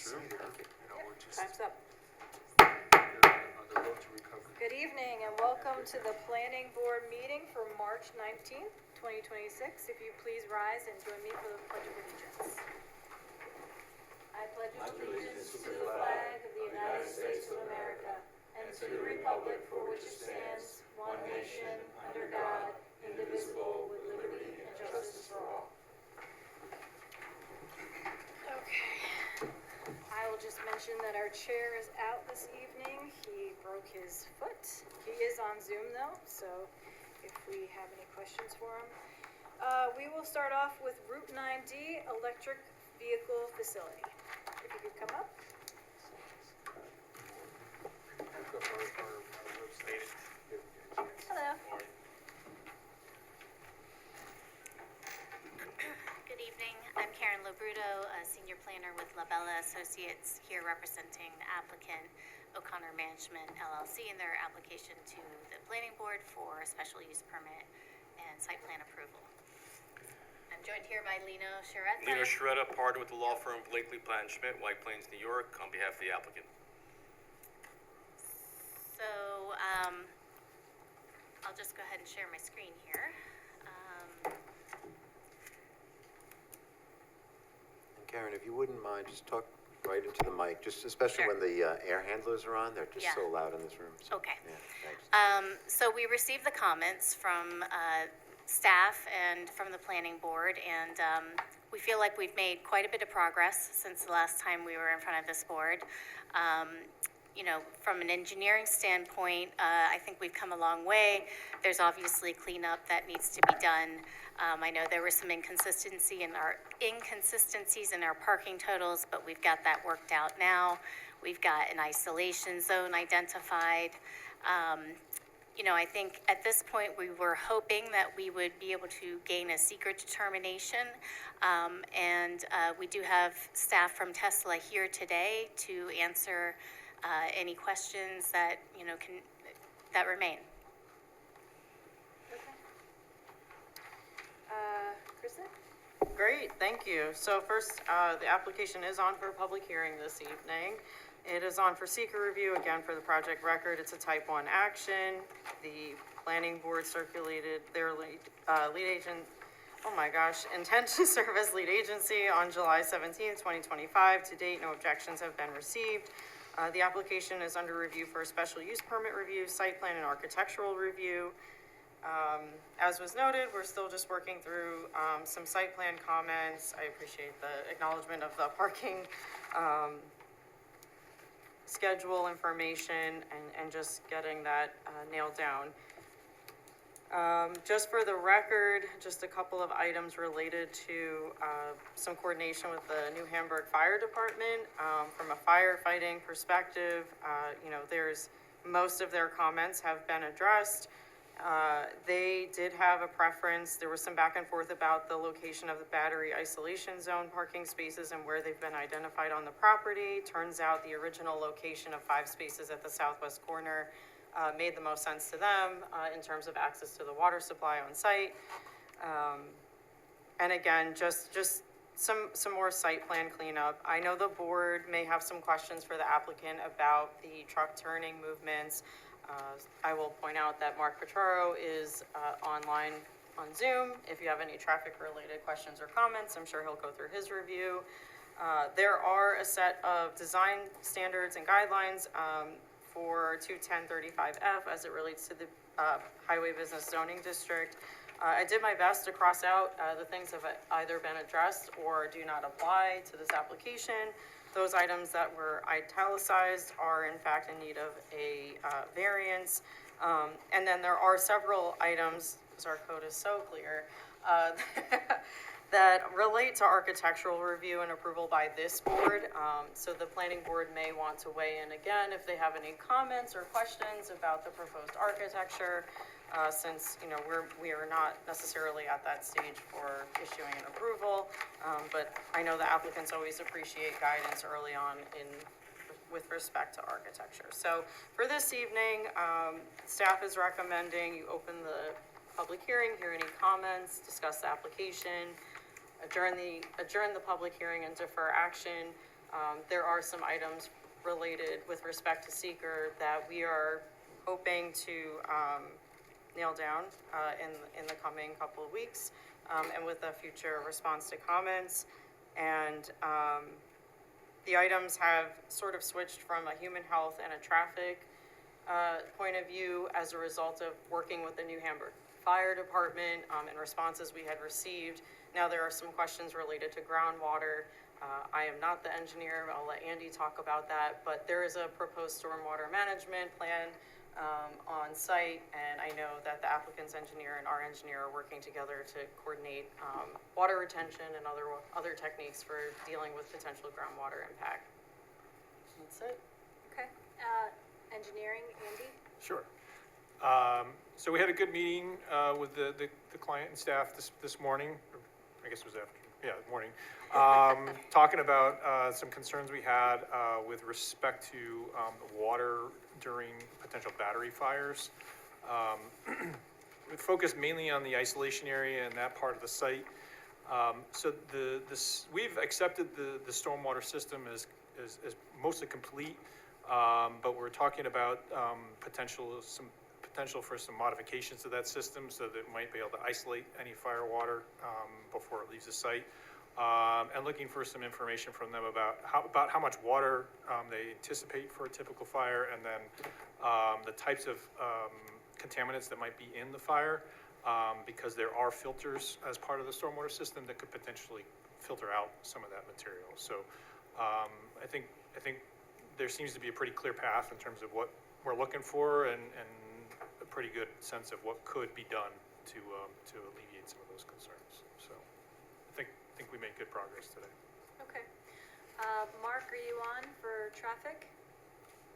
true. Time's up. On the road to recovery. Good evening and welcome to the Planning Board meeting for March 19th, 2026. If you please rise and join me for the Pledge of Allegiance. I pledge allegiance to the flag of the United States of America and to the republic for which it stands, one nation, under God, indivisible, with liberty and justice for all. Okay. I will just mention that our chair is out this evening. He broke his foot. He is on Zoom though, so if we have any questions for him. We will start off with Route 9D electric vehicle facility. If you could come up. Look up our website. Hello. Good evening. I'm Karen Lobruto, a senior planner with Labella Associates, here representing the applicant O'Connor Management LLC in their application to the planning board for a special use permit and site plan approval. I'm joined here by Lino Sciaretta. Lino Sciaretta, partner with the law firm Blakely Platt & Schmidt, White Plains, New York, on behalf of the applicant. So I'll just go ahead and share my screen here. Karen, if you wouldn't mind, just talk right into the mic, just especially Sure. when the air handlers are on. They're just Yeah. so loud in this room. So, Okay. Yeah, thanks. So we received the comments from staff and from the planning board, and we feel like we've made quite a bit of progress since the last time we were in front of this board. You know, from an engineering standpoint, I think we've come a long way. There's obviously cleanup that needs to be done. I know there were some inconsistencies in our parking totals, but we've got that worked out now. We've got an isolation zone identified. You know, I think at this point we were hoping that we would be able to gain a secret determination. And we do have staff from Tesla here today to answer any questions that, you know, that remain. Okay. Kristen? Great, thank you. So first, the application is on for a public hearing this evening. It is on for seeker review, again, for the project record. It's a type 1 action. The planning board circulated their lead agent, intent to serve as lead agency on July 17th, 2025. To date, no objections have been received. The application is under review for a special use permit review, site plan and architectural review. As was noted, we're still just working through some site plan comments. I appreciate the acknowledgement of the parking schedule information and just getting that nailed down. Just for the record, just a couple of items related to some coordination with the New Hamburg Fire Department. From a firefighting perspective, you know, most of their comments have been addressed. They did have a preference. There was some back and forth about the location of the battery isolation zone parking spaces and where they've been identified on the property. Turns out the original location of 5 spaces at the southwest corner made the most sense to them in terms of access to the water supply on site. And again, just some more site plan cleanup. I know the board may have some questions for the applicant about the truck turning movements. I will point out that Mark Petraro is online on Zoom. If you have any traffic-related questions or comments, I'm sure he'll go through his review. There are a set of design standards and guidelines for 21035F as it relates to the Highway Business Zoning District. I did my best to cross out the things that have either been addressed or do not apply to this application. Those items that were italicized are in fact in need of a variance. And then there are several items, because our code is so clear, that relate to architectural review and approval by this board. So the planning board may want to weigh in again if they have any comments or questions about the proposed architecture, since we are not necessarily at that stage for issuing an approval. But I know the applicants always appreciate guidance early on with respect to architecture. So for this evening, staff is recommending you open the public hearing, hear any comments, discuss the application, adjourn the public hearing and defer action. There are some items related with respect to seeker that we are hoping to nail down in the coming couple of weeks, and with a future response to comments. And the items have sort of switched from a human health and a traffic point of view as a result of working with the New Hamburg Fire Department and responses we had received. Now there are some questions related to groundwater. I am not the engineer, I'll let Andy talk about that, but there is a proposed stormwater management plan on site, and I know that the applicant's engineer and our engineer are working together to coordinate water retention and other techniques for dealing with potential groundwater impact. That's it. Okay, engineering, Andy? Sure. So we had a good meeting with the client and staff this morning. I guess it was morning. Talking about some concerns we had with respect to the water during potential battery fires. We focused mainly on the isolation area and that part of the site. So we've accepted the stormwater system as mostly complete, but we're talking about potential for some modifications to that system so that it might be able to isolate any fire water before it leaves the site. And looking for some information from them about how much water they anticipate for a typical fire, and then the types of contaminants that might be in the fire, because there are filters as part of the stormwater system that could potentially filter out some of that material. So I think there seems to be a pretty clear path in terms of what we're looking for, and a pretty good sense of what could be done to alleviate some of those concerns. So I think we made good progress today. Okay. Mark, are you on for traffic?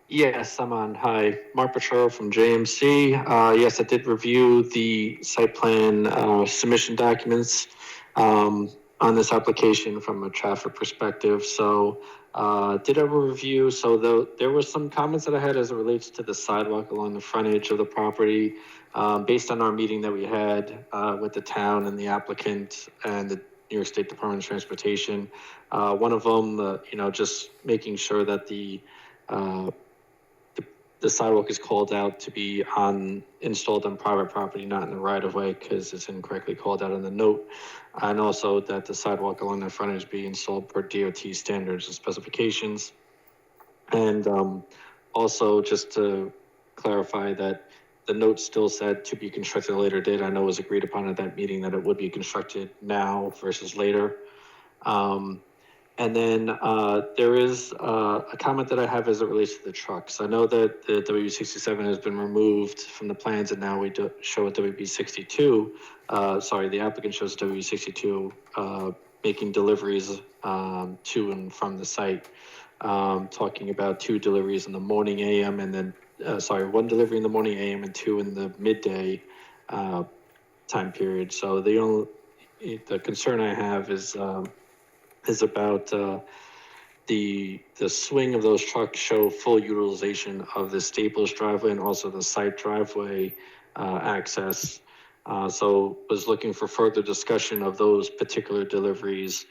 Yes, I'm on. Hi, Mark Petro from JMC. Yes, I did review the site plan submission documents on this application from a traffic perspective. So did have a review. So there were some comments that I had as it relates to the sidewalk along the frontage of the property. Based on our meeting that we had with the town and the applicant and the New York State Department of Transportation, one of them, just making sure that the sidewalk is called out to be installed on private property, not in the right of way, because it's incorrectly called out in the note. And also that the sidewalk along the frontage be installed per DOT standards and specifications. And also just to clarify that the note still said to be constructed at a later date. I know it was agreed upon at that meeting that it would be constructed now versus later. And then there is a comment that I have as it relates to the trucks. I know that the W67 has been removed from the plans, and now we show a WB62. The applicant shows W62 making deliveries to and from the site, talking about 2 deliveries in the morning AM, and then, 1 delivery in the morning AM and 2 in the midday time period. So the concern I have is about the swing of those trucks show full utilization of the Staples driveway and also the site driveway access. So was looking for further discussion of those particular deliveries.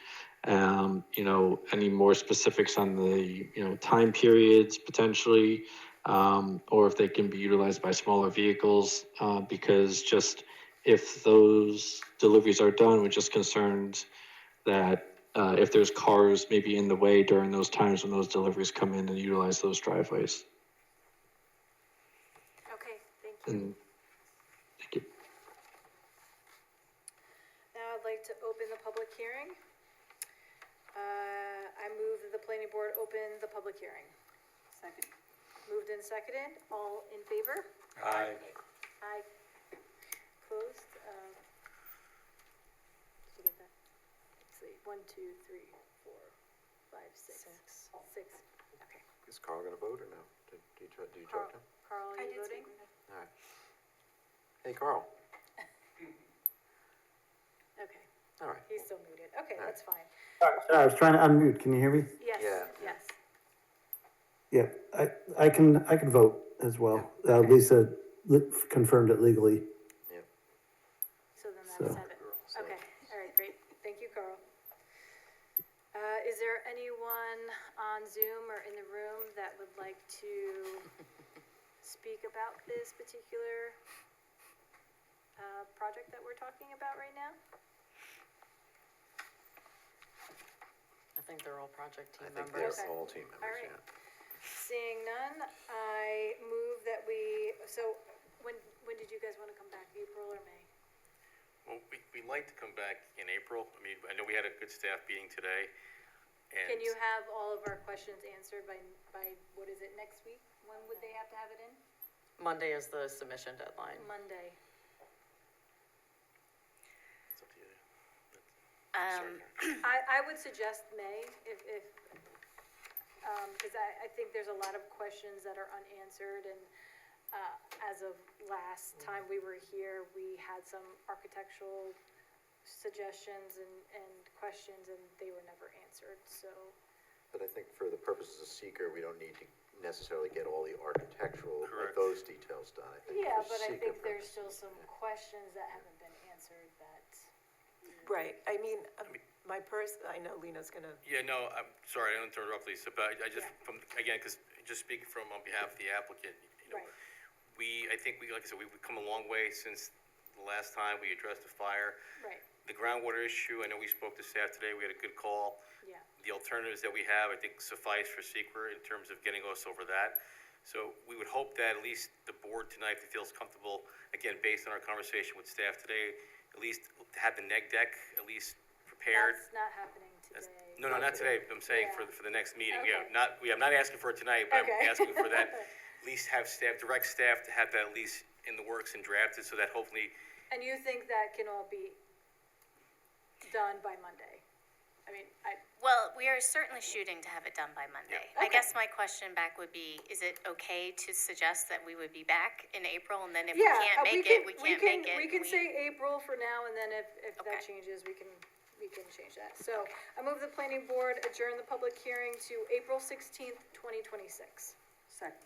Any more specifics on the time periods potentially, or if they can be utilized by smaller vehicles, because just if those deliveries are done, we're just concerned that if there's cars maybe in the way during those times when those deliveries come in and utilize those driveways. Okay, thank you. And thank you. Now I'd like to open the public hearing. I move that the planning board open the public hearing. Second. Moved and seconded. All in favor? Aye. Aye. Closed. Did you get that? Let's see. 1, 2, 3, 4, 5, 6. 6. Okay. Is Carl gonna vote or no? Do you talk to him? Carl, are you voting? All right. Hey, Carl. Okay. All right. He's still muted. Okay, All right. that's fine. Sorry, I was trying to unmute. Can you hear me? Yes, Yeah. yes. Yeah, I can vote as well. Lisa confirmed it legally. Yep. So then that's So- 7. Okay, all right, great. Thank you, Carl. Is there anyone on Zoom or in the room that would like to speak about this particular project that we're talking about right now? I think they're all project team I think members. they're Okay. all team All members, right. yeah. Seeing none, I move that we, so when did you guys want to come back, April or May? Well, we'd like to come back in April. I mean, I know we had a good staff meeting today, and. Can you have all of our questions answered by, what is it, next week? When would they have to have it in? Monday is the submission deadline. Monday. It's up to you. Um, Sorry. I would suggest May, if, because I think there's a lot of questions that are unanswered, and as of last time we were here, we had some architectural suggestions and questions, and they were never answered, so. But I think for the purposes of seeker, we don't need to necessarily get all the architectural, like Correct. those details done. I think Yeah, for but I seeker think there's purposes, still some yeah. questions that haven't been answered that. Right, I mean, I know Lena's gonna, Yeah, no, I'm sorry, I don't interrupt, Lisa, but I just, again, because just speaking from on behalf of the applicant, you know, Right. I think like I said, we've come a long way since the last time we addressed the fire. Right, The groundwater issue, I know we spoke to staff today, we had a good call. yeah. The alternatives that we have, I think suffice for secret in terms of getting us over that. So we would hope that at least the board tonight, if it feels comfortable, again, based on our conversation with staff today, at least have the neg deck at least prepared. That's not happening That's- today. No, not today, I'm saying Yeah. for the next meeting, Okay. I'm not asking for it tonight, but Okay. I'm asking for that, at least have staff, direct staff to have that at least in the works and drafted, so that hopefully, And you think that can all be done by Monday? I mean, well, we are certainly shooting to have it done by Monday. I Okay. guess my question back would be, is it okay to suggest that we would be back in April, and then if we yeah, can't make it, we can't make it? We can say April for now, and then if that Okay. changes, we can change that. So I move the planning board adjourn the public hearing to April 16th, 2026. second.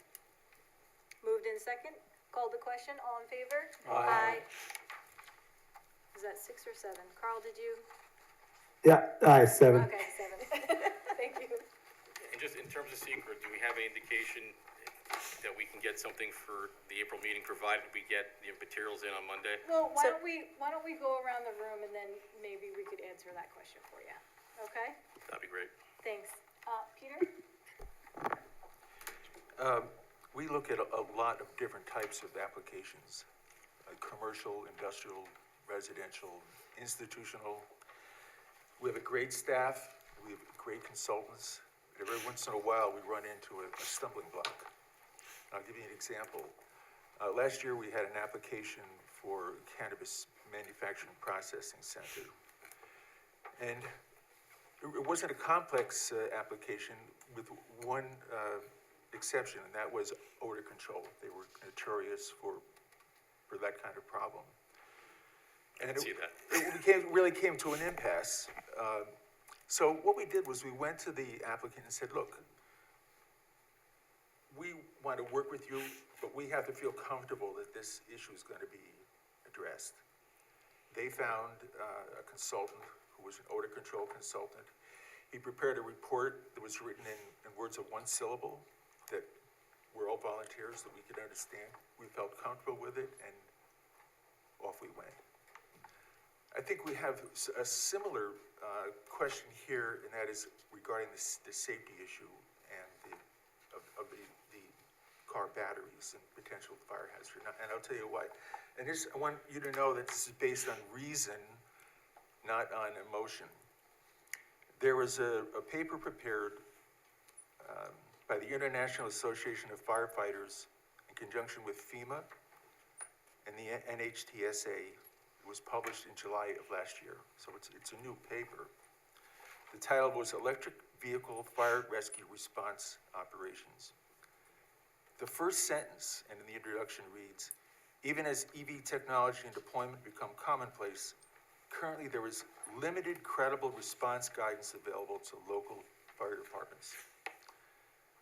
Moved in second, called the question, all in favor? Aye. Is that 6 or 7? Carl, did you? Yeah, aye, 7. Okay, 7. Thank you. and just in terms of secret, do we have any indication that we can get something for the April meeting, provided we get the materials in on Monday? Well, why don't we go around the room, and then maybe we could answer that question for you, okay? That'd be great. Thanks. Peter? We look at a lot of different types of applications, commercial, industrial, residential, institutional. We have a great staff, we have great consultants. Every once in a while, we run into a stumbling block. I'll give you an example. Last year, we had an application for cannabis manufacturing processing center. And it wasn't a complex application with one exception, and that was odor control. They were notorious for that kind of problem. I can see that. It really came to an impasse. So what we did was we went to the applicant and said, look, we want to work with you, but we have to feel comfortable that this issue is going to be addressed. They found a consultant who was an odor control consultant. He prepared a report that was written in words of one syllable that were all volunteers that we could understand. We felt comfortable with it, and off we went. I think we have a similar question here, and that is regarding the safety issue and of the car batteries and potential fire hazard. And I'll tell you why. And this, I want you to know that this is based on reason, not on emotion. There was a paper prepared by the International Association of Firefighters in conjunction with FEMA and the NHTSA. It was published in July of last year, so it's a new paper. The title was Electric Vehicle Fire Rescue Response Operations. The first sentence, and in the introduction reads, even as EV technology and deployment become commonplace, currently there is limited credible response guidance available to local fire departments.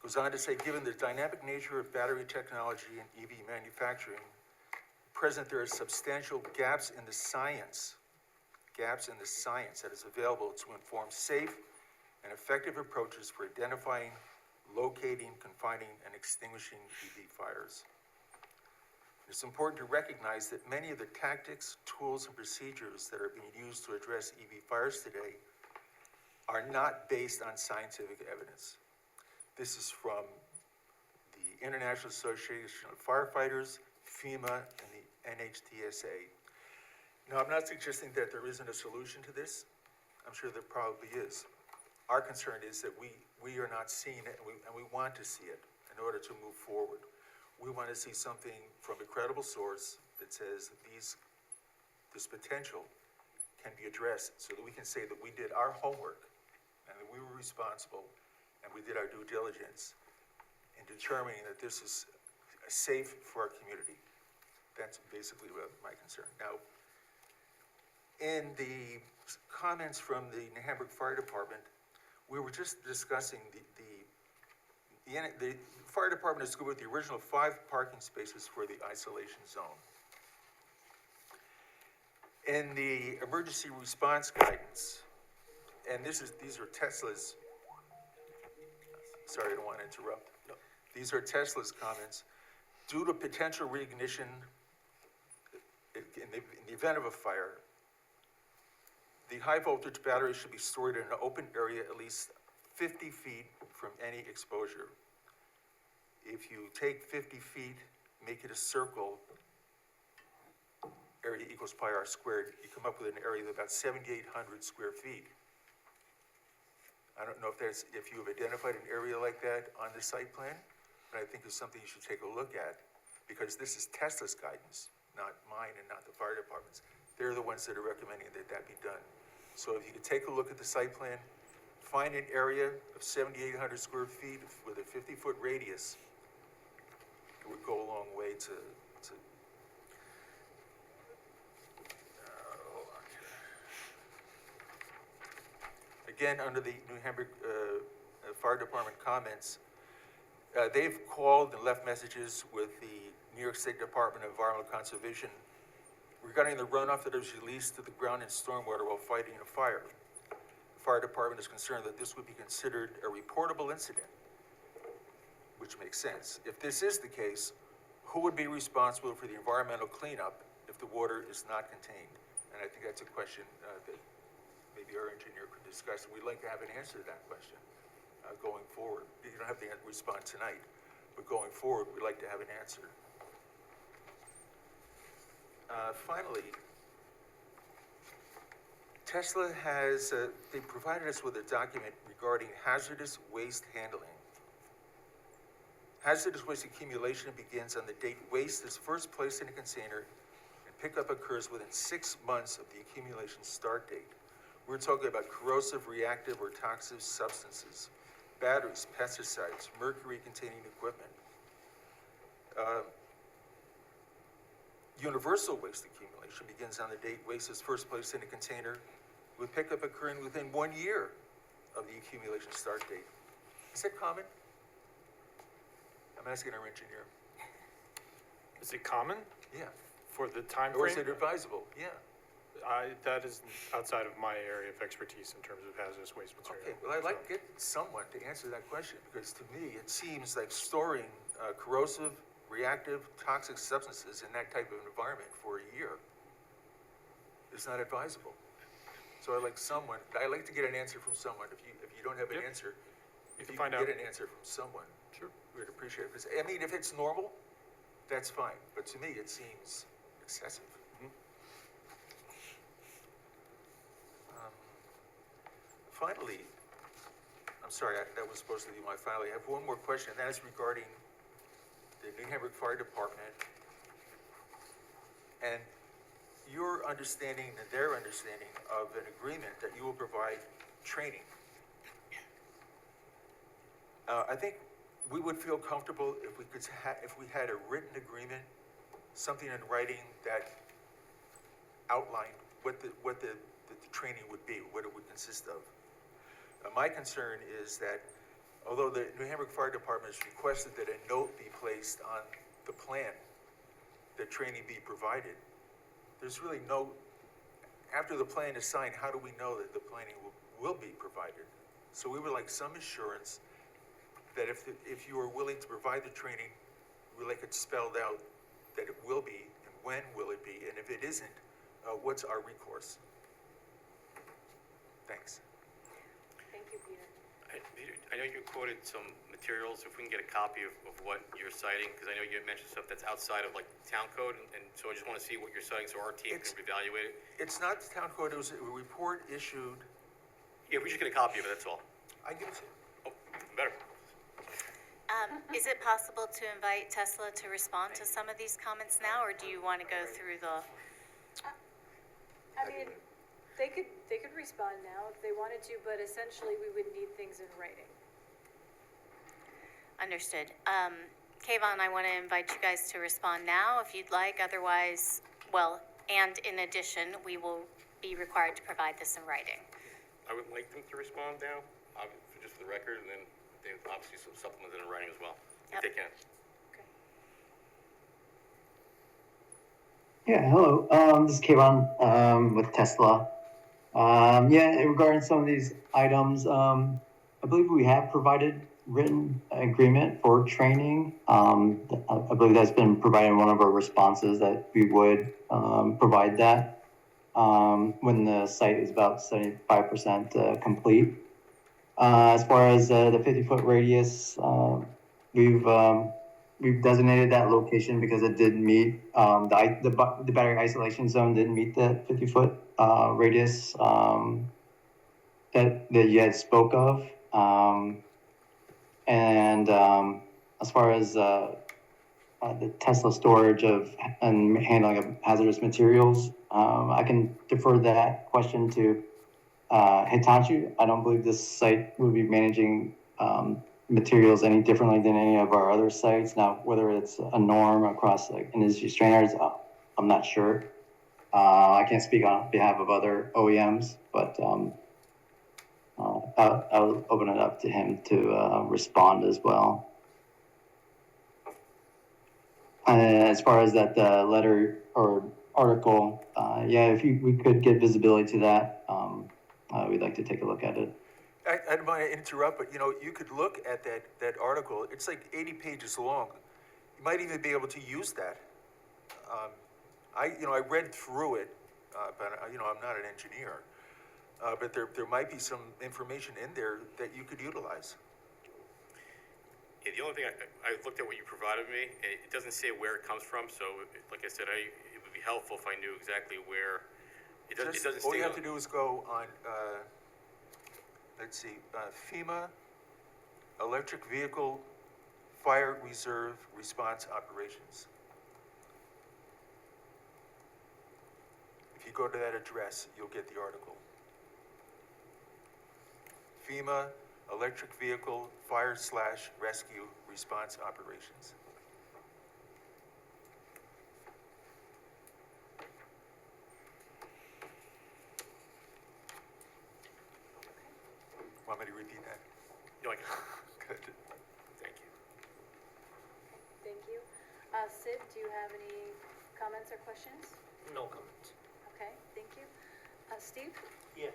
Goes on to say, given the dynamic nature of battery technology and EV manufacturing, present there are substantial gaps in the science that is available to inform safe and effective approaches for identifying, locating, confining, and extinguishing EV fires. It's important to recognize that many of the tactics, tools, and procedures that are being used to address EV fires today are not based on scientific evidence. This is from the International Association of Firefighters, FEMA, and the NHTSA. Now, I'm not suggesting that there isn't a solution to this. I'm sure there probably is. Our concern is that we are not seeing it, and we want to see it in order to move forward. We want to see something from a credible source that says that this potential can be addressed so that we can say that we did our homework and that we were responsible and we did our due diligence in determining that this is safe for our community. That's basically my concern. Now, in the comments from the New Hamburg Fire Department, we were just discussing the fire department is good with the original 5 parking spaces for the isolation zone. In the emergency response guidance, and these are Tesla's, sorry, I don't want to interrupt. No. These are Tesla's comments. Due to potential reignition in the event of a fire, the high voltage battery should be stored in an open area at least 50 feet from any exposure. If you take 50 feet, make it a circle, area equals pi r squared, you come up with an area of about 7,800 square feet. I don't know if you have identified an area like that on the site plan, but I think it's something you should take a look at, because this is Tesla's guidance, not mine and not the fire department's. They're the ones that are recommending that that be done. So if you could take a look at the site plan, find an area of 7,800 square feet with a 50-foot radius, it would go a long way to hold on here. Again, under the New Hamburg Fire Department comments, they've called and left messages with the New York State Department of Environmental Conservation regarding the runoff that is released to the ground in stormwater while fighting a fire. The fire department is concerned that this would be considered a reportable incident, which makes sense. If this is the case, who would be responsible for the environmental cleanup if the water is not contained? And I think that's a question that maybe our engineer could discuss. We'd like to have an answer to that question going forward. You don't have to respond tonight, but going forward, we'd like to have an answer. Finally, Tesla has, they provided us with a document regarding hazardous waste handling. Hazardous waste accumulation begins on the date waste is first placed in a container, and pickup occurs within 6 months of the accumulation start date. We're talking about corrosive, reactive, or toxic substances, batteries, pesticides, mercury-containing equipment. Universal waste accumulation begins on the date waste is first placed in a container, with pickup occurring within 1 year of the accumulation start date. Is that common? I'm asking our engineer. Is it common Yeah. for the time Or is frame? it advisable? Yeah. That is outside of my area of expertise in terms of hazardous waste material. Okay, well, I'd like to get someone to answer that question, because to me, it seems like storing corrosive, reactive, toxic substances in that type of environment for a year is not advisable. So I'd like to get an answer from someone. If you don't have an Yep. answer, You if can you find can out. get an answer from someone, Sure. we'd appreciate it. Because, I mean, if it's normal, that's fine, but to me, it seems excessive. Finally, I'm sorry, that was supposed to be my finally. I have one more question, and that is regarding the New Hamburg Fire Department and your understanding and their understanding of an agreement that you will provide training. I think we would feel comfortable if we had a written agreement, something in writing that outlined what the training would be, what it would consist of. My concern is that although the New Hamburg Fire Department has requested that a note be placed on the plan, that training be provided, there's really no, after the plan is signed, how do we know that the planning will be provided? So we would like some assurance that if you are willing to provide the training, we like it spelled out that it will be, and when will it be, and if it isn't, what's our recourse? Thanks. Thank you, Peter. I know you quoted some materials, if we can get a copy of what you're citing, because I know you mentioned stuff that's outside of like town code, and so I just want to see what you're citing so our team can evaluate it. It's not the town code, it was a report issued, Yeah, we just get a copy of it, that's all. I give it to you. Oh, better. Is it possible to invite Tesla to respond to some of these comments now, or do you want to go through the? I mean, they could respond now if they wanted to, but essentially we would need things in writing. Understood. Kayvon, I want to invite you guys to respond now if you'd like. Otherwise, well, and in addition, we will be required to provide this in writing. I would like them to respond now, just for the record, and then they obviously some supplement in writing as well, if Yep. they can. Okay. Yeah, hello. This is Kayvon with Tesla. Regarding some of these items, I believe we have provided written agreement for training. I believe that's been provided in one of our responses that we would provide that when the site is about 75% complete. As far as the 50-foot radius, we've designated that location because it did meet the battery isolation zone didn't meet the 50-foot radius that you had spoke of. As far as the Tesla storage and handling of hazardous materials, I can defer that question to Hitachi. I don't believe this site would be managing materials any differently than any of our other sites. Now, whether it's a norm across like industry standards, I'm not sure. I can't speak on behalf of other OEMs, but I'll open it up to him to respond as well. As far as that letter or article, if we could get visibility to that, we'd like to take a look at it. I don't want to interrupt, but you could look at that article. It's like 80 pages long. You might even be able to use that. I read through it, but I'm not an engineer. But there might be some information in there that you could utilize. Yeah, the only thing, I looked at what you provided me, it doesn't say where it comes from, so like I said, it would be helpful if I knew exactly where. It doesn't All stay you have on- to do is go on, let's see, FEMA, Electric Vehicle Fire Reserve Response Operations. If you go to that address, you'll get the article. FEMA, Electric Vehicle Fire/Rescue Response Operations. Want me to repeat that? No, I can, Good. thank you. Thank you. Sid, do you have any comments or questions? No comments. Okay, thank you. Steve? Yeah.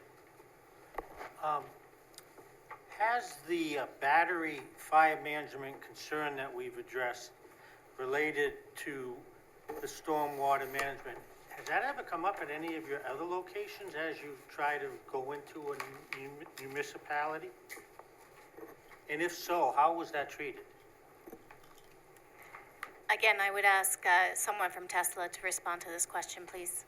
Has the battery fire management concern that we've addressed related to the stormwater management, has that ever come up at any of your other locations as you try to go into a municipality? And if so, how was that treated? Again, I would ask someone from Tesla to respond to this question, please.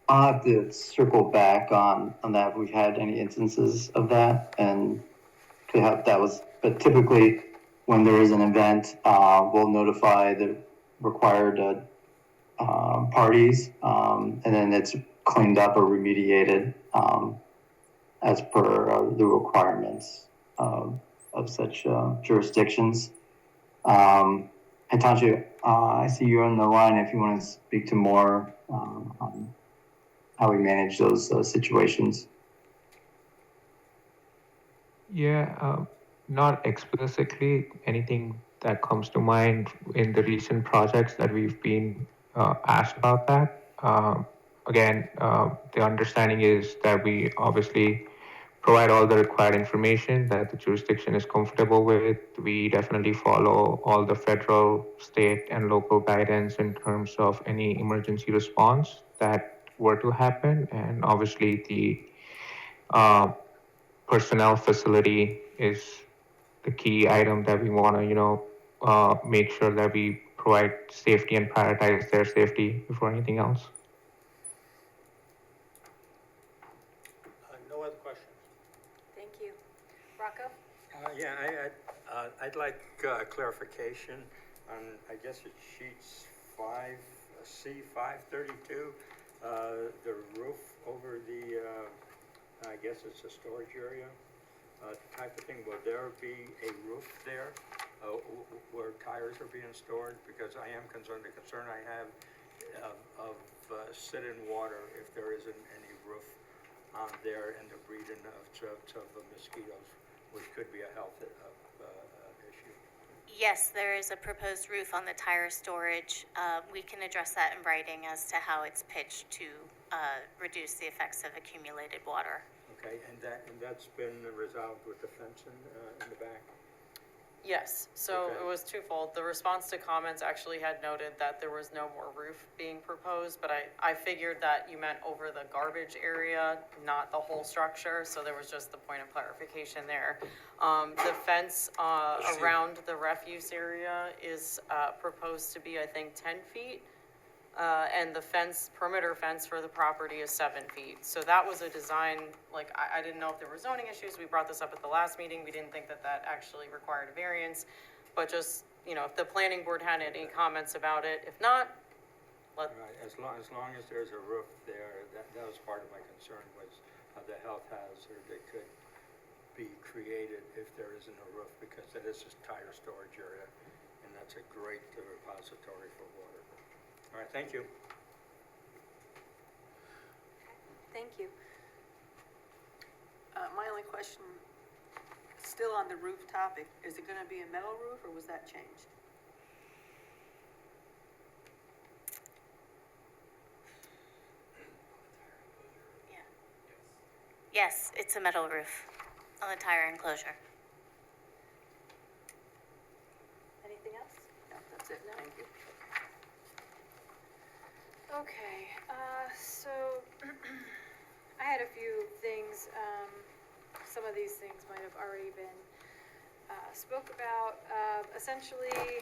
I'll have to circle back on that if we've had any instances of that, and but typically when there is an event, we'll notify the required parties, and then it's cleaned up or remediated as per the requirements of such jurisdictions. Hitachi, I see you're on the line if you want to speak to more on how we manage those situations. Yeah, not explicitly anything that comes to mind in the recent projects that we've been asked about that. Again, the understanding is that we obviously provide all the required information that the jurisdiction is comfortable with. We definitely follow all the federal, state, and local guidance in terms of any emergency response that were to happen. And obviously, the uh, personnel facility is the key item that we want to, make sure that we provide safety and prioritize their safety before anything else. No other questions? Thank you. Rocco? I'd like clarification on, I guess it's sheets five, C 532, the roof over the, I guess it's a storage area, type of thing. Will there be a roof there where tires are being stored? Because I am concerned, the concern I have of sit-in water if there isn't any roof on there and the breeding of mosquitoes, which could be a health issue. Yes, there is a proposed roof on the tire storage. We can address that in writing as to how it's pitched to reduce the effects of accumulated water. Okay, and that's been resolved with the fencing in the back? Yes, so Okay. it was twofold. The response to comments actually had noted that there was no more roof being proposed, but I figured that you meant over the garbage area, not the whole structure, so there was just the point of clarification there. The fence around the refuse area is proposed to be, I think, 10 feet. And the perimeter fence for the property is 7 feet. So that was a design, like, I didn't know if there were zoning issues. We brought this up at the last meeting. We didn't think that actually required a variance. But just, if the planning board had any comments about it, if not, Right, as long as there's a roof there, that was part of my concern, was the health hazard that could be created if there isn't a roof, because that is a tire storage area, and that's a great repository for water. All right, thank you. Thank you. My only question, still on the roof topic, is it gonna be a metal roof or was that changed? Yes, it's a metal roof on the tire enclosure. Anything else? No, that's it, thank you. Okay, so I had a few things, some of these things might have already been spoke about. Essentially,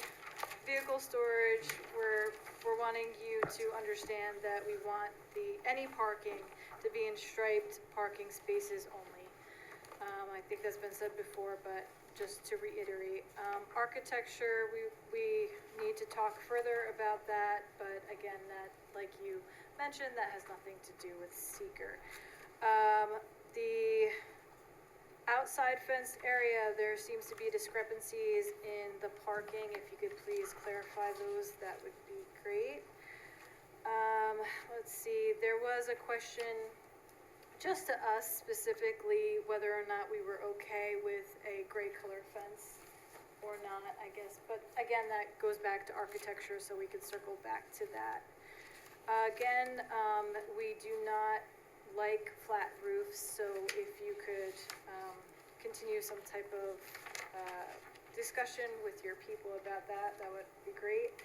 vehicle storage, we're wanting you to understand that we want any parking to be in striped parking spaces only. I think that's been said before, but just to reiterate, architecture, we need to talk further about that, but again, that, like you mentioned, that has nothing to do with seeker. The outside fenced area, there seems to be discrepancies in the parking. If you could please clarify those, that would be great. Let's see, there was a question just to us specifically, whether or not we were okay with a gray color fence or not, I guess. But again, that goes back to architecture, so we could circle back to that. Again, we do not like flat roofs, so if you could continue some type of discussion with your people about that, that would be great.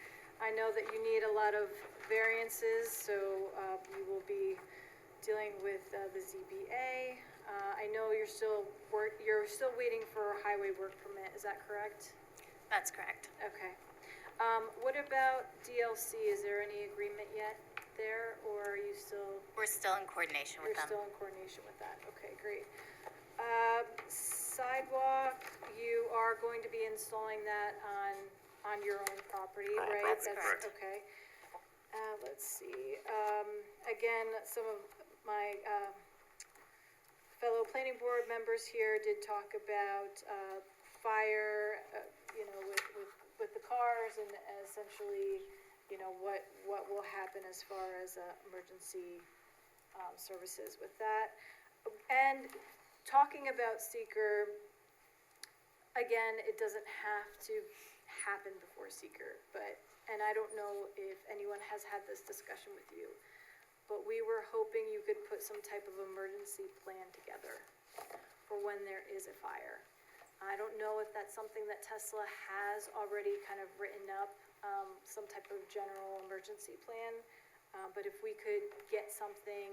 I know that you need a lot of variances, so you will be dealing with the ZBA. I know you're still waiting for a highway work permit, is that correct? That's correct. Okay. What about DLC? Is there any agreement yet there, or are you still? We're still in coordination with them. You're still in coordination with that. Okay, great. Sidewalk, you are going to be installing that on your own property, right? That's correct. Okay. Let's see. Again, some of my fellow planning board members here did talk about fire, with the cars, and essentially, what will happen as far as emergency services with that. And talking about seeker, again, it doesn't have to happen before seeker, and I don't know if anyone has had this discussion with you, but we were hoping you could put some type of emergency plan together for when there is a fire. I don't know if that's something that Tesla has already kind of written up, some type of general emergency plan. But if we could get something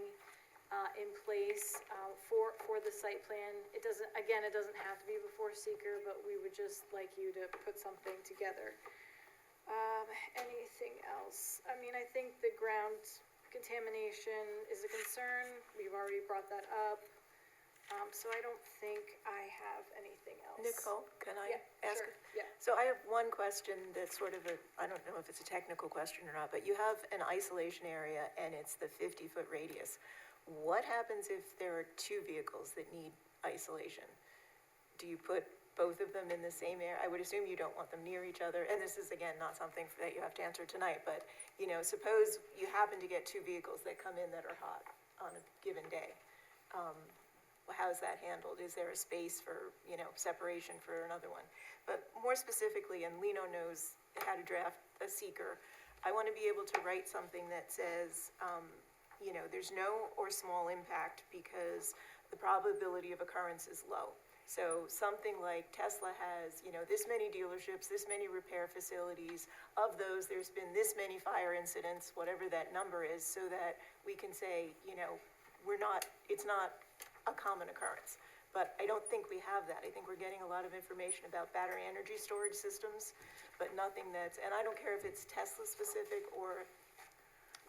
in place for the site plan, it doesn't have to be before seeker, but we would just like you to put something together. Anything else? I mean, I think the ground contamination is a concern. We've already brought that up. So I don't think I have anything else. Nicole, can I Yeah, ask? sure, yeah. So I have one question that's sort of I don't know if it's a technical question or not, but you have an isolation area and it's the 50-foot radius. What happens if there are two vehicles that need isolation? Do you put both of them in the same area? I would assume you don't want them near each other. And this is, again, not something that you have to answer tonight, but, suppose you happen to get two vehicles that come in that are hot on a given day. How's that handled? Is there a space for, separation for another one? But more specifically, and Lino knows how to draft a seeker, I want to be able to write something that says, there's no or small impact because the probability of occurrence is low. So something like Tesla has, this many dealerships, this many repair facilities. Of those, there's been this many fire incidents, whatever that number is, so that we can say, it's not a common occurrence. But I don't think we have that. I think we're getting a lot of information about battery energy storage systems, but nothing and I don't care if it's Tesla specific or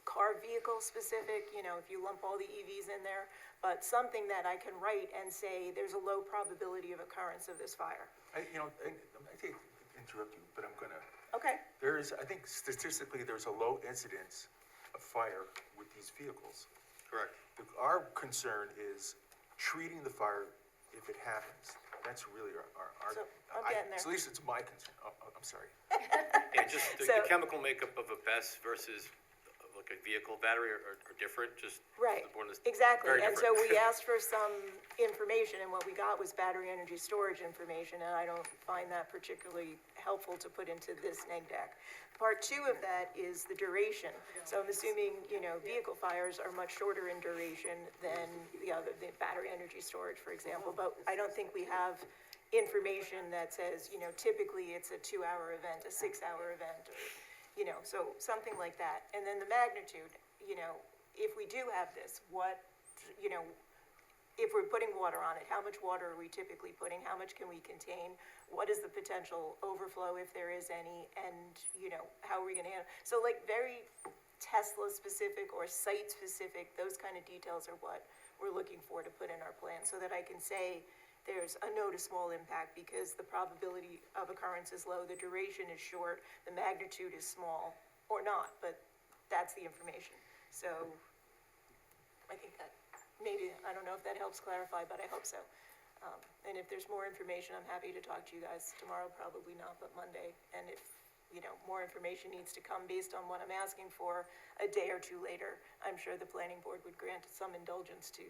car vehicle specific, if you lump all the EVs in there, but something that I can write and say, there's a low probability of occurrence of this fire. I hate to interrupt you, but I'm gonna. Okay. I think statistically, there's a low incidence of fire with these vehicles. Correct. Our concern is treating the fire if it happens. That's really our So, I'm getting there. at least it's my concern. Oh, I'm sorry. Yeah, just the chemical makeup of a BESS versus like a vehicle battery are different, just. Right, the board is exactly, very and so different. we asked for some information, and what we got was battery energy storage information, and I don't find that particularly helpful to put into this neg deck. Part two of that is the duration, so I'm assuming, vehicle fires are much shorter in duration than the battery energy storage, for example, but I don't think we have information that says, typically it's a 2-hour event, a 6-hour event, or, so something like that. And then the magnitude, if we do have this, what, if we're putting water on it, how much water are we typically putting? How much can we contain? What is the potential overflow if there is any? And, how are we gonna handle? So like very Tesla specific or site specific, those kind of details are what we're looking for to put in our plan so that I can say there's a no to small impact because the probability of occurrence is low, the duration is short, the magnitude is small, or not, but that's the information. So I think that maybe, I don't know if that helps clarify, but I hope so. And if there's more information, I'm happy to talk to you guys tomorrow, probably not, but Monday. And if, more information needs to come based on what I'm asking for a day or two later, I'm sure the planning board would grant some indulgence to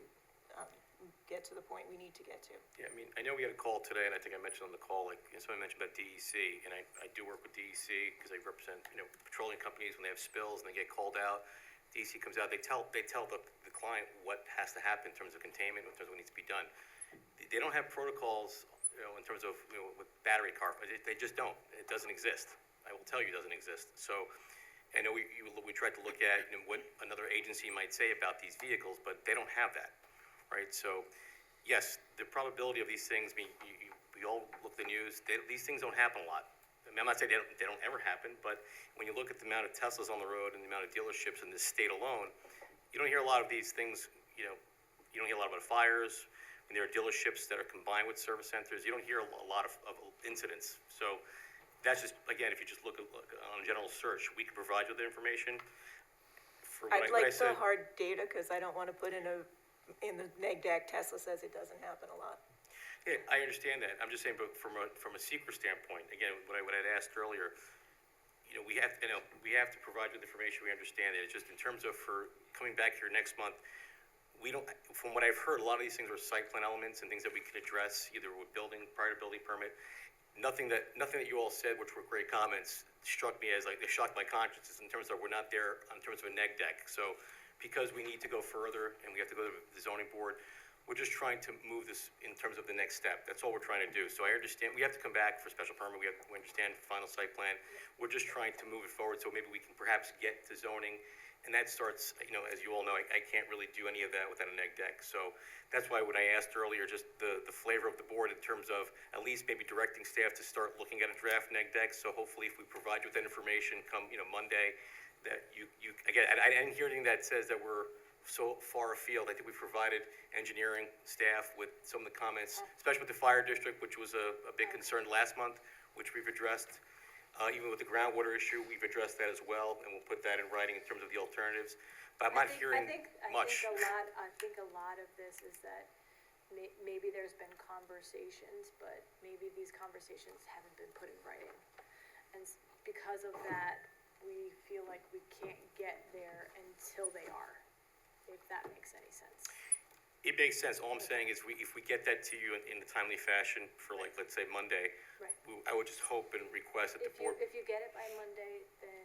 get to the point we need to get to. Yeah, I mean, I know we had a call today, and I think I mentioned on the call, like, somebody mentioned about DEC, and I do work with DEC, because I represent, petroleum companies when they have spills and they get called out. DEC comes out, they tell the client what has to happen in terms of containment, in terms of what needs to be done. They don't have protocols, in terms of, with battery car, they just don't. It doesn't exist. I will tell you, it doesn't exist. So, I know we tried to look at, what another agency might say about these vehicles, but they don't have that. Right, so, yes, the probability of these things, we all look at the news, these things don't happen a lot. I mean, I'm not saying they don't ever happen, but when you look at the amount of Teslas on the road and the amount of dealerships in this state alone, you don't hear a lot of these things, you don't hear a lot about fires. When there are dealerships that are combined with service centers, you don't hear a lot of incidents. So that's just, again, if you just look on a general search, we can provide you with the information. For what I'd what like the hard data, because I don't want to put in the neg deck, Tesla says it doesn't happen a lot. Yeah, I understand that. I'm just saying, but from a seeker standpoint, again, what I'd asked earlier, we have to provide you with information. We understand it. It's just in terms of for coming back here next month, we don't. From what I've heard, a lot of these things are site plan elements and things that we can address either with prior to building permit. nothing that you all said, which were great comments, struck me as like, they shocked my conscience in terms of we're not there in terms of a neg deck. So because we need to go further and we have to go to the zoning board, we're just trying to move this in terms of the next step. That's all we're trying to do. So I understand, we have to come back for special permit, we understand final site plan. We're just trying to move it forward, so maybe we can perhaps get to zoning. And that starts, as you all know, I can't really do any of that without a neg deck. So that's why when I asked earlier, just the flavor of the board in terms of at least maybe directing staff to start looking at a draft neg deck. So hopefully if we provide you with that information come, Monday, that you, again, I didn't hear anything that says that we're so far afield. I think we provided engineering staff with some of the comments, especially with the fire district, which was a big concern last month, which we've addressed. Even with the groundwater issue, we've addressed that as well, and we'll put that in writing in terms of the alternatives. But I'm not hearing much. I think a lot of this is that maybe there's been conversations, but maybe these conversations haven't been put in writing. And because of that, we feel like we can't get there until they are, if that makes any sense. It makes sense. All I'm saying is if we get that to you in a timely fashion for like, let's say Monday, Right. I would just hope and request that the board. If you get it by Monday, then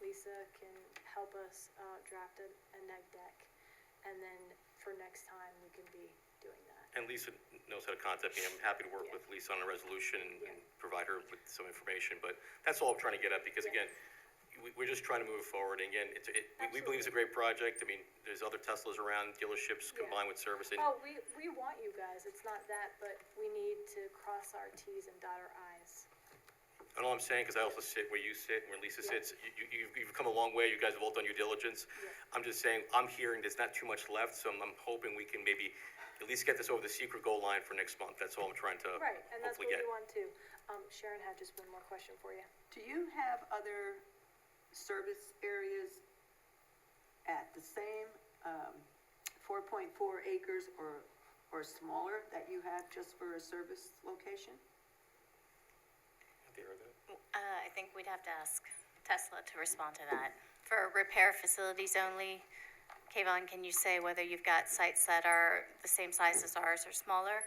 Lisa can help us draft a neg deck, and then for next time, we can be doing that. And Lisa knows how to contact me. I'm happy to work with Lisa on a resolution and provide her with some information. But that's all I'm trying to get at, because again, we're just trying to move forward. And again, we believe it's a great project. I mean, there's other Teslas around, dealerships combined with service. And Well, we want you guys, it's not that, but we need to cross our Ts and dot our Is. and all I'm saying, because I also sit where you sit and where Lisa sits, you've come a long way. You guys have all done your diligence. I'm just saying, I'm hearing there's not too much left, so I'm hoping we can maybe at least get this over the secret goal line for next month. That's all I'm trying to Right, and that's what hopefully we get. want too. Sharon had just one more question for you. Do you have other service areas at the same, 4.4 acres or smaller that you have just for a service location? I think we'd have to ask Tesla to respond to that. For repair facilities only, Kayvon, can you say whether you've got sites that are the same size as ours or smaller?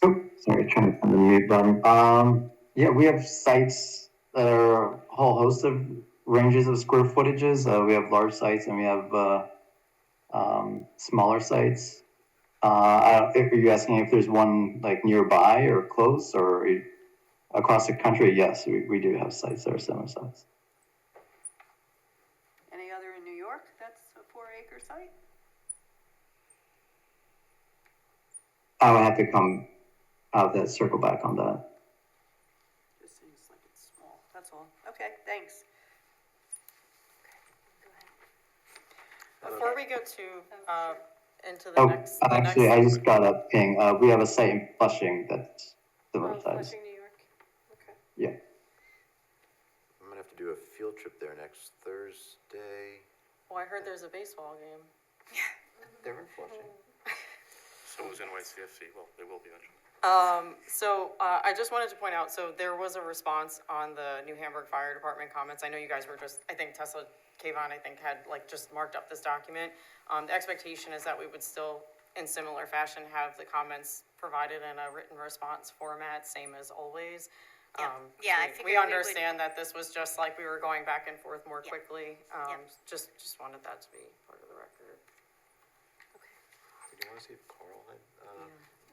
Oh, sorry, trying to find the mute button. Yeah, we have sites that are a whole host of ranges of square footages. We have large sites and we have smaller sites. Are you asking if there's one like nearby or close or across the country? Yes, we do have sites that are similar size. Any other in New York that's a 4-acre site? I would have to circle back on that. Just seems like it's small, that's all. Okay, thanks. Before we go to, into the next. Actually, I just got a ping. We have a site in Flushing that's similar size. Flushing, New York? Okay. Yeah. I'm gonna have to do a field trip there next Thursday. Well, I heard there's a baseball game. They're in Flushing. So is NYCFC. Well, they will be eventually. I just wanted to point out, so there was a response on the New Hamburg Fire Department comments. I know you guys were just, I think Tesla, Kayvon, I think had like just marked up this document. The expectation is that we would still, in similar fashion, have the comments provided in a written response format, same as always. Yeah, I figured we understand that this was just like we were going back and forth more quickly. Just wanted that to be part of the record. Did you wanna see if Carl had,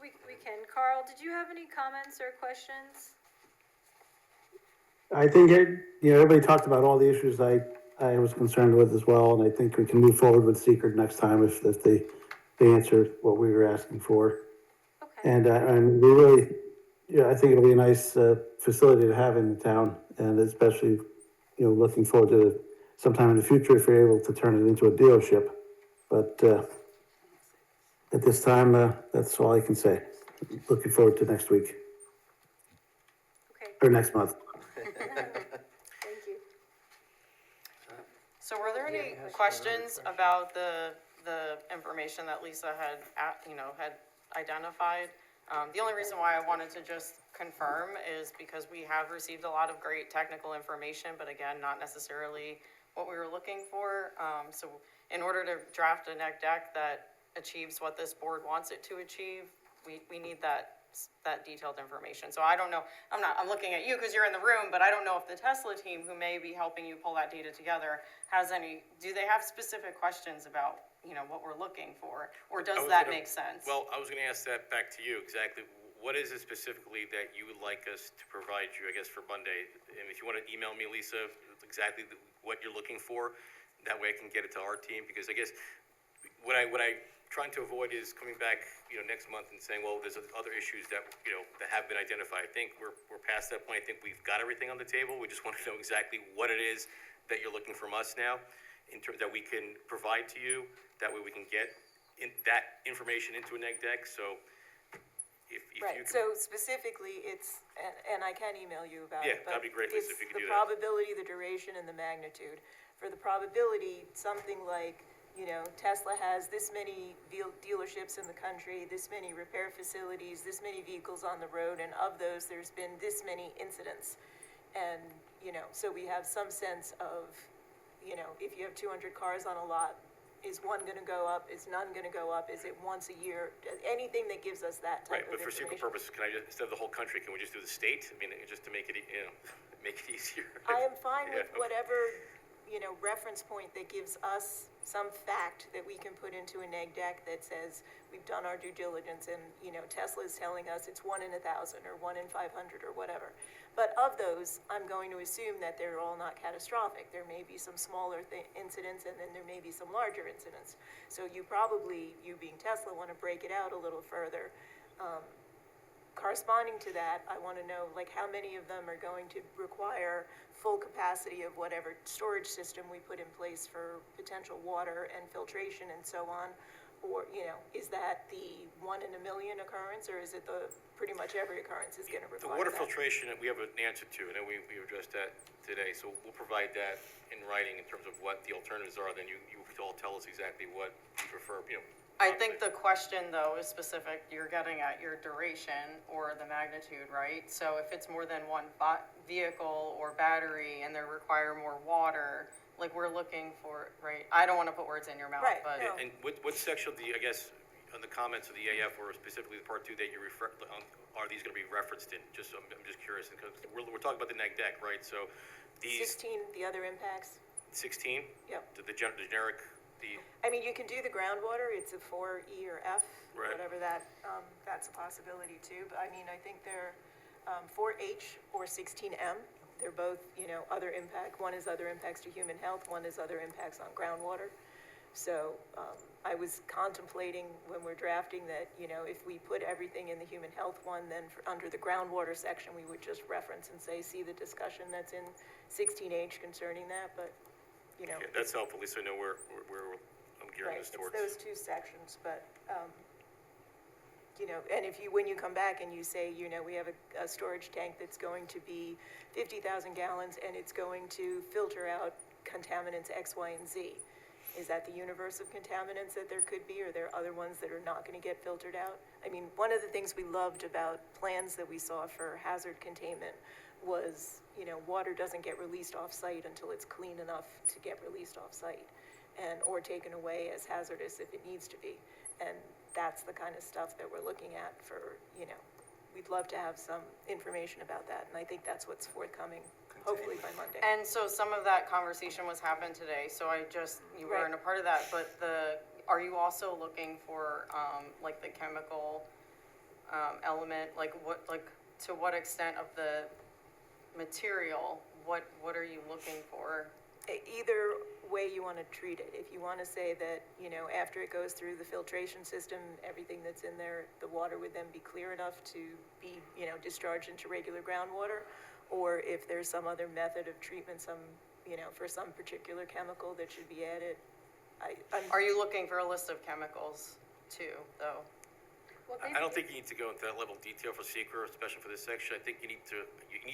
We can. Carl, did you have any comments or questions? I think, everybody talked about all the issues I was concerned with as well, and I think we can move forward with secret next time if they answer what we were asking for. Okay. And we really, I think it'll be a nice facility to have in the town, and especially, looking forward to sometime in the future if we're able to turn it into a dealership. But at this time, that's all I can say. Looking forward to next week. Okay. Or next month. Thank you. So were there any questions about the information that Lisa had, had identified? The only reason why I wanted to just confirm is because we have received a lot of great technical information, but again, not necessarily what we were looking for. So in order to draft a neg deck that achieves what this board wants it to achieve, we need that detailed information. So I don't know, I'm looking at you because you're in the room, but I don't know if the Tesla team, who may be helping you pull that data together, do they have specific questions about, what we're looking for? Or does that make sense? Well, I was gonna ask that back to you, exactly. What is it specifically that you would like us to provide you, I guess, for Monday? And if you wanna email me, Lisa, exactly what you're looking for, that way I can get it to our team, because I guess what I trying to avoid is coming back, next month and saying, well, there's other issues that, that have been identified. I think we're past that point. I think we've got everything on the table. We just want to know exactly what it is that you're looking from us now, in terms that we can provide to you. That way we can get that information into a neg deck. So if you Right, can. so specifically, it's, and I can email you about Yeah, it, but that'd be great, Lisa, if you could do it's the that. probability, the duration, and the magnitude. For the probability, something like, Tesla has this many dealerships in the country, this many repair facilities, this many vehicles on the road, and of those, there's been this many incidents. And, so we have some sense of, if you have 200 cars on a lot, is one gonna go up, is none gonna go up, is it once a year? Anything that gives us that Right, type but of for secret information. purposes, can I just, instead of the whole country, can we just do the state? I mean, just to make it, make it easier. I am fine Yeah, with okay. whatever, reference point that gives us some fact that we can put into a neg deck that says we've done our due diligence and, Tesla is telling us it's 1 in 1,000 or 1 in 500 or whatever. But of those, I'm going to assume that they're all not catastrophic. There may be some smaller incidents and then there may be some larger incidents. So you probably, you being Tesla, want to break it out a little further. Corresponding to that, I want to know, like, how many of them are going to require full capacity of whatever storage system we put in place for potential water and filtration and so on? Or, is that the 1 in a million occurrence, or is it the pretty much every occurrence is going to The require water that? filtration, we have an answer to, and we addressed that today, so we'll provide that in writing in terms of what the alternatives are, then you all tell us exactly what you prefer, I think the question, though, is specific, you're getting at your duration or the magnitude, right? So if it's more than one vehicle or battery and they require more water, like we're looking for, right? I don't want to put words in your mouth, Right, but. no. And what section of I guess, on the comments of the AF, or specifically the part 2 that you refer, are these gonna be referenced in? Just, I'm just curious, because we're talking about the neg deck, right? So these 16, the other impacts? 16? Yep. The generic, I mean, you can do the groundwater, it's a 4E or F, Right. whatever that, that's a possibility too. But I mean, I think they're 4H or 16M. They're both, other impact. One is other impacts to human health, one is other impacts on groundwater. So I was contemplating when we're drafting that, if we put everything in the human health one, then under the groundwater section, we would just reference and say, see the discussion that's in 16H concerning that, but, yeah, that's helpful, at least I know where I'm gearing right, this it's towards. those two sections, but, and when you come back and you say, we have a storage tank that's going to be 50,000 gallons and it's going to filter out contaminants X, Y, and Z. Is that the universe of contaminants that there could be, or are there other ones that are not gonna get filtered out? I mean, one of the things we loved about plans that we saw for hazard containment was, water doesn't get released off-site until it's clean enough to get released off-site, or taken away as hazardous if it needs to be. And that's the kind of stuff that we're looking at for, we'd love to have some information about that, and I think that's what's forthcoming, hopefully by Monday. And so some of that conversation was happened today, so you weren't a part of that, but are you also looking for, like the chemical, element, to what extent of the material, what are you looking for? Either way you want to treat it. If you want to say that, after it goes through the filtration system, everything that's in there, the water would then be clear enough to be, discharged into regular groundwater, or if there's some other method of treatment, for some particular chemical that should be added. Are you looking for a list of chemicals too, though? Well, I don't think you need to go into that level of detail for secret, especially for this section. I think you need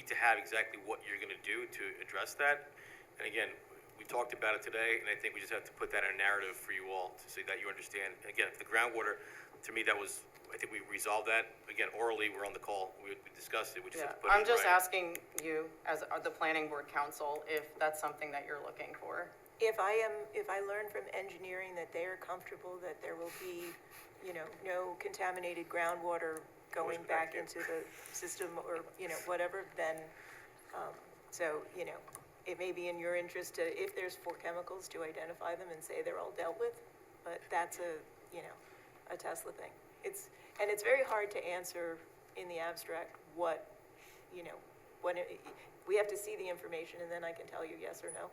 to have exactly what you're gonna do to address that. And again, we talked about it today, and I think we just have to put that in a narrative for you all to say that you understand. Again, the groundwater, to me, I think we resolved that. Again, orally, we're on the call, we discussed it, we just Yeah, have to put it in I'm just writing. asking you, as the planning board council, if that's something that you're looking for. if I learn from engineering that they are comfortable that there will be, no contaminated groundwater going back into the system or, whatever, then, so, it may be in your interest to, if there's 4 chemicals, to identify them and say they're all dealt with, but that's a Tesla thing. And it's very hard to answer in the abstract what, we have to see the information and then I can tell you yes or no.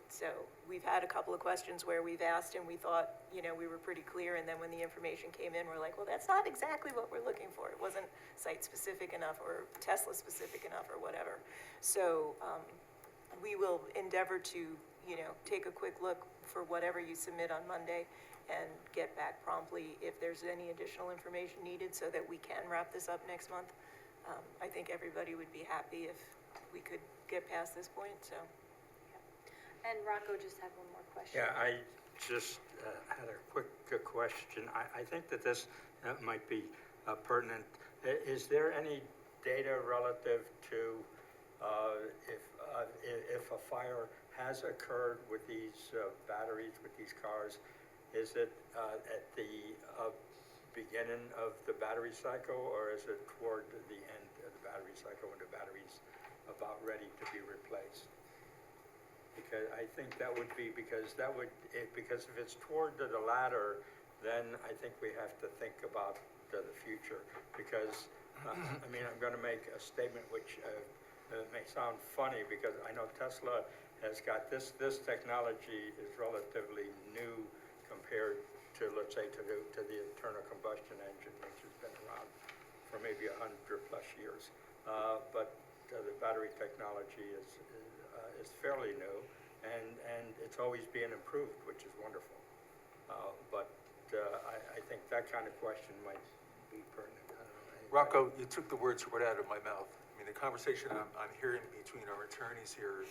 So we've had a couple of questions where we've asked and we thought, we were pretty clear, and then when the information came in, we're like, well, that's not exactly what we're looking for. It wasn't site-specific enough or Tesla-specific enough or whatever. So we will endeavor to, take a quick look for whatever you submit on Monday and get back promptly if there's any additional information needed so that we can wrap this up next month. I think everybody would be happy if we could get past this point, so. And Rocco just had one more question. Yeah, I just had a quick question. I think that this might be pertinent. Is there any data relative to if a fire has occurred with these batteries, with these cars? Is it at the beginning of the battery cycle, or is it toward the end of the battery cycle when the battery's about ready to be replaced? Because I think that would be, because if it's toward the latter, then I think we have to think about the future. Because, I mean, I'm gonna make a statement which may sound funny, because I know Tesla has got this technology is relatively new compared to, let's say, to the internal combustion engine, which has been around for maybe 100+ years. But the battery technology is fairly new, and it's always being improved, which is wonderful. But I think that kind of question might be pertinent. I don't know. Rocco, you took the words right out of my mouth. I mean, the conversation I'm hearing between our attorneys here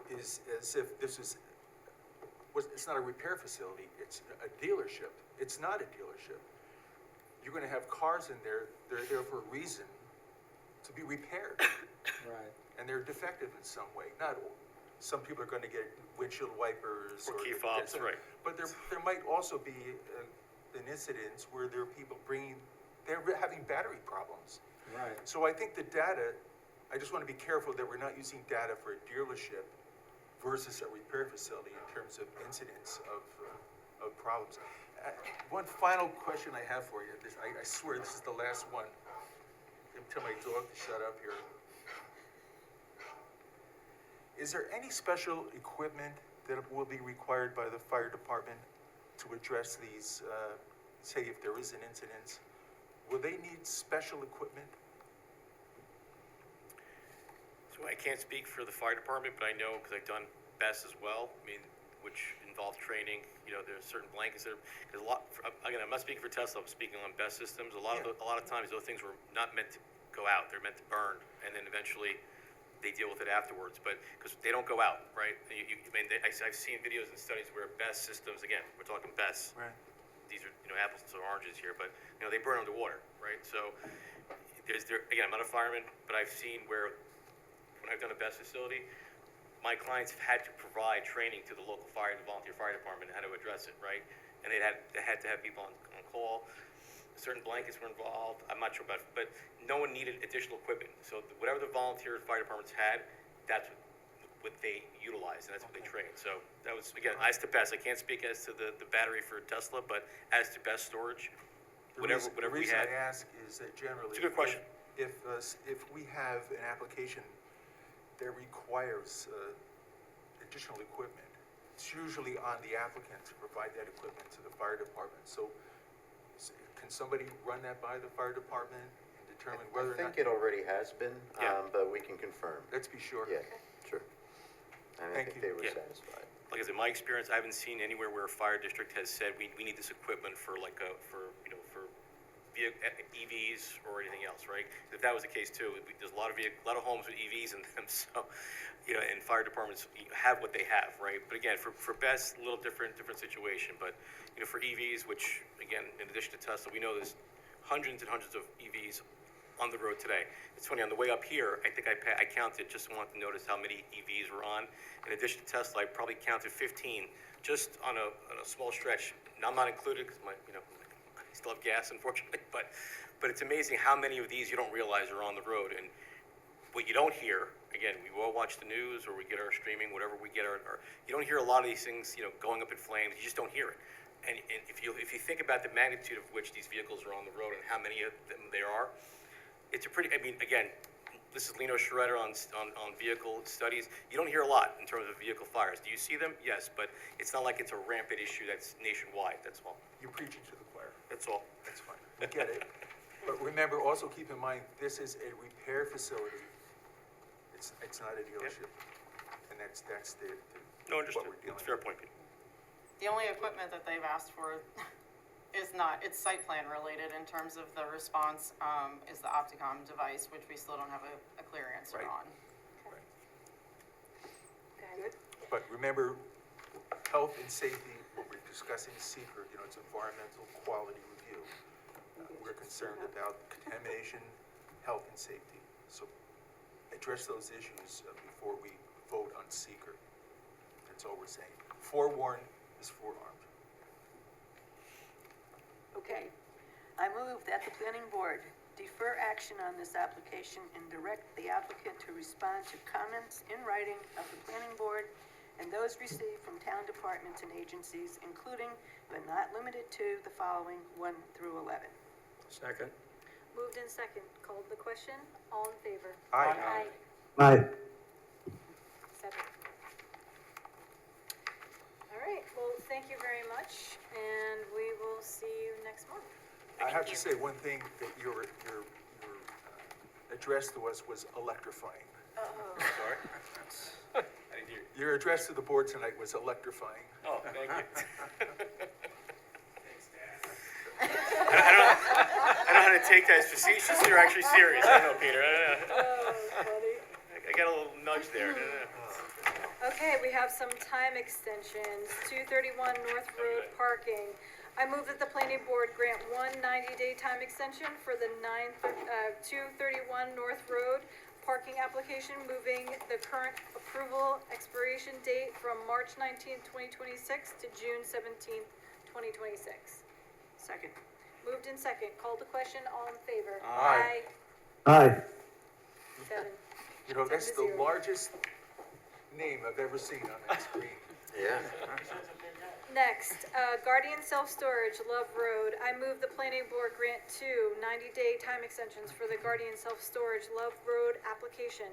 is as if this is, it's not a repair facility, it's a dealership. It's not a dealership. You're gonna have cars in there, they're there for a reason, to be repaired. Right. And they're defective in some way. Not all. Some people are gonna get windshield wipers. Or key fobs, right. But there might also be an incident where there are people they're having battery problems. Right. So I think the data, I just wanna be careful that we're not using data for a dealership versus a repair facility in terms of incidents of problems. One final question I have for you, I swear this is the last one. Tell my dog to shut up here. Is there any special equipment that will be required by the fire department to address these, say if there is an incident? Will they need special equipment? So I can't speak for the fire department, but I know, because I've done BESS as well, I mean, which involves training, there's certain blankets that are, because again, I'm not speaking for Tesla, I'm speaking on BESS systems. A lot of times those things were not meant to go out, they're meant to burn, and then eventually they deal with it afterwards, but, because they don't go out, right? I've seen videos and studies where BESS systems, again, we're talking BESS. Right. These are, apples to oranges here, but, they burn underwater, right? So, again, I'm not a fireman, but I've seen where, when I've done a BESS facility, my clients have had to provide training to the local volunteer fire department how to address it, right? And they had to have people on call. Certain blankets were involved. I'm not sure about it, but no one needed additional equipment. So whatever the volunteer fire departments had, that's what they utilized, and that's what they trained. So that was, again, as to BESS. I can't speak as to the battery for Tesla, but as to BESS storage, whatever we had. The reason I ask is that generally. It's a good question. If we have an application that requires additional equipment, it's usually on the applicant to provide that equipment to the fire department. So can somebody run that by the fire department and determine whether or I not? think it already has been, Yeah. but we can confirm. Let's be sure. Yeah, sure. And I Thank think you. they were Yeah. satisfied. Like I said, my experience, I haven't seen anywhere where a fire district has said, we need this equipment for for EVs or anything else, right? If that was the case too, there's a lot of homes with EVs in them, so, and fire departments have what they have, right? But again, for BESS, a little different situation, but, for EVs, which, again, in addition to Tesla, we know there's hundreds and hundreds of EVs on the road today. It's funny, on the way up here, I think I counted, just wanted to notice how many EVs were on. In addition to Tesla, I probably counted 15, just on a small stretch. Now, I'm not included, because I still have gas, unfortunately, but it's amazing how many of these you don't realize are on the road. And what you don't hear, again, we all watch the news, or we get our streaming, whatever we get, you don't hear a lot of these things, going up in flames. You just don't hear it. And if you think about the magnitude of which these vehicles are on the road and how many of them there are, it's a pretty, again, this is Lino Schroeder on vehicle studies. You don't hear a lot in terms of vehicle fires. Do you see them? Yes, but it's not like it's a rampant issue that's nationwide, that's all. You're preaching to the choir. That's all. That's fine. We get it. But remember, also keep in mind, this is a repair facility. It's not a dealership. And that's the No, what understood. we're dealing It's a fair with. point, Pete. The only equipment that they've asked for is not, it's site plan related in terms of the response, is the Opticom device, which we still don't have a clear answer Right. on. Good. But remember, health and safety, when we're discussing seeker, it's environmental quality review. We're concerned about contamination, health and safety. So address those issues before we vote on seeker. That's all we're saying. Forewarned is forearmed. Okay. I move that the planning board defer action on this application and direct the applicant to respond to comments in writing of the planning board and those received from town departments and agencies, including but not limited to the following 1 through 11. Second. Moved in second, called the question, all in favor? Aye. Aye. 7. All right, well, thank you very much, and we will see you next month. I have to say one thing, that your address to us was electrifying. Sorry. I didn't hear you. Your address to the board tonight was electrifying. Oh, thank you. Thanks, Dad. I don't know how to take that as facetiously or actually serious. I don't know, Peter. I don't know. Oh, funny. I got a little nudge there. I don't know. Okay, we have some time extensions. 231 North Road parking. I move that the planning board grant one 90-day time extension for the 231 North Road parking application, moving the current approval expiration date from March 19th, 2026 to June 17th, 2026. Second. Moved in second. Called the question. All in favor? Aye. Aye. 7. That's 7 to the 0. largest name I've ever seen on that screen. Yeah. Next, Guardian Self-Storage, Love Road. I move the planning board grant 2 90-day time extensions for the Guardian Self-Storage Love Road application,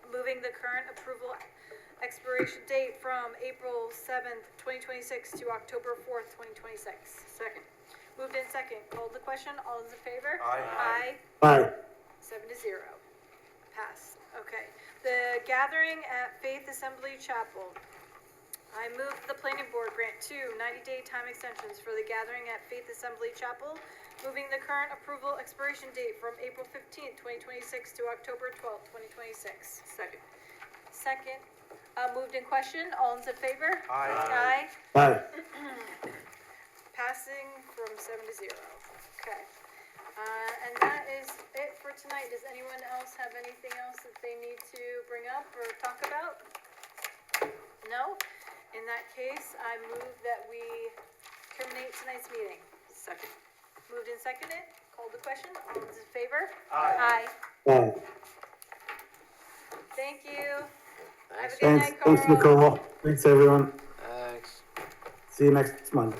moving the current approval expiration date from April 7th, 2026 to October 4th, 2026. Second. Moved in second. Called the question. All those in favor? Aye. Aye. Aye. 7 to 0. Pass. Okay. The gathering at Faith Assembly Chapel. I move the planning board grant 2 90-day time extensions for the gathering at Faith Assembly Chapel, moving the current approval expiration date from April 15th, 2026 to October 12th, 2026. Second. Second, moved in question. All in favor? Aye. Aye. Aye. Passing from 7 to 0. Okay. And that is it for tonight. Does anyone else have anything else that they need to bring up or talk about? No? In that case, I move that we terminate tonight's meeting. Second. Moved and seconded. Called the question. All those in favor? Aye. Aye. Thank you. Have a Thanks. good Thanks, night, Carl. thanks, Nicole. Thanks, everyone. Thanks. See you next month.